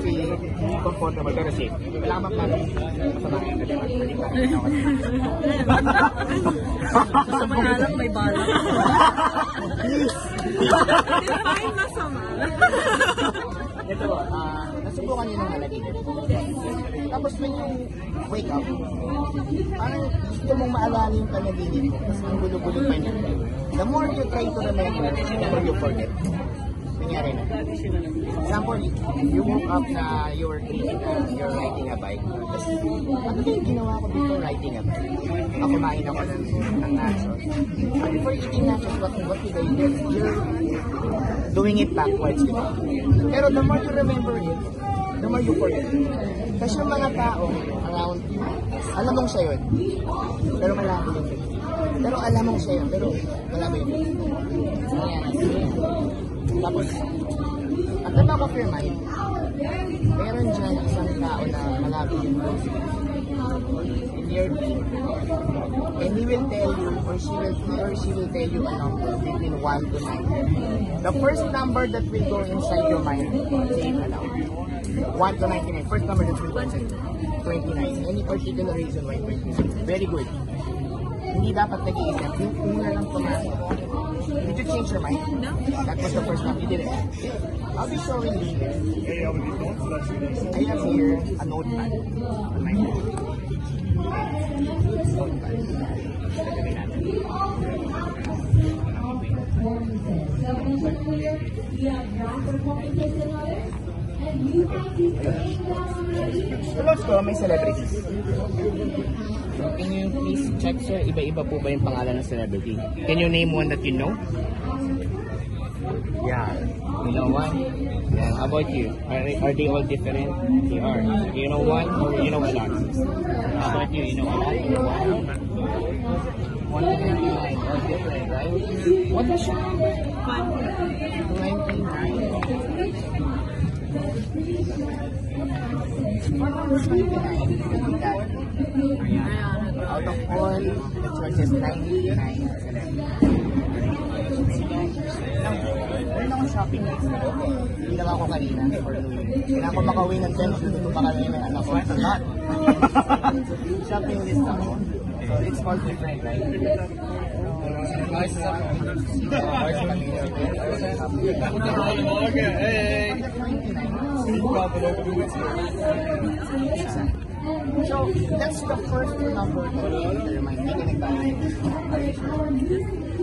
feel comfortable pero safe. Wala ka bang masamahin na diba? Gusto mo na lang may balak. Define masama. Ito, nasubukan nyo ng malagay. Tapos when you wake up, parang gusto mong maalala yung panaginip mo. Tapos ang gulo-gulo pa niya. The more you try to remember, the more you forget. Nangyari na. Example, you woke up na you're riding a bike. Tapos, ano ba yung ginawa ko before riding a bike? Kumain ako ng nachos. Before eating nachos, what did I do? You're doing it backwards, di ba? Pero the more you remember it, the more you forget it. Kasi yung mga tao around you, alam mong siya yun, pero malabo yun. Pero alam mong siya yun, pero malabo yun. Ayan. Tapos, at the back of your mind, meron dyan isang tao na malabo yun in your dream. And he will tell you, or she will tell you a number between 1 to 9. The first number that will go inside your mind, say it aloud. 1 to 99. First number that will go inside 29. Any particular reason why 29? Very good. Hindi dapat nag-iisip. Yung una lang pumasok. Did you change your mind? No. That was the first time. You did it. I'll be showing you here. I have here a notepad on my phone. Close ko, may celebrities. Can you please check, sir? Iba-iba po ba yung pangalan ng celebrity? Can you name one that you know? Yeah. You know one? Yeah. How about you? Are they all different? They are. You know one or you know a lot? How about you? You know a lot? You know one? 199. All different, right? What was your number? 29. Out of all, the choices 99. Meron akong shopping list. Ginawa ko kanina for New Year. Kailangan ko makauwi ng 10. Dito pa kami ng anak ko. Shopping list ako. So it's all different, right? So that's the first number to remind me.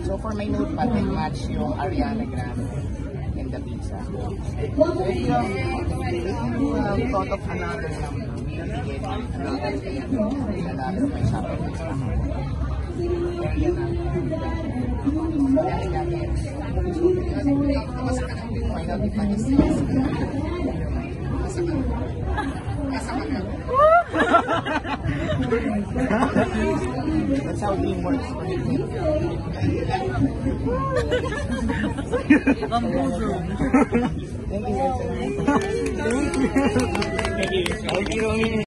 So for my notepad, I match yung Ariana Grande and the pizza. If you thought of another number, another my shopping list. That's how dream works. Thank you. Thank you.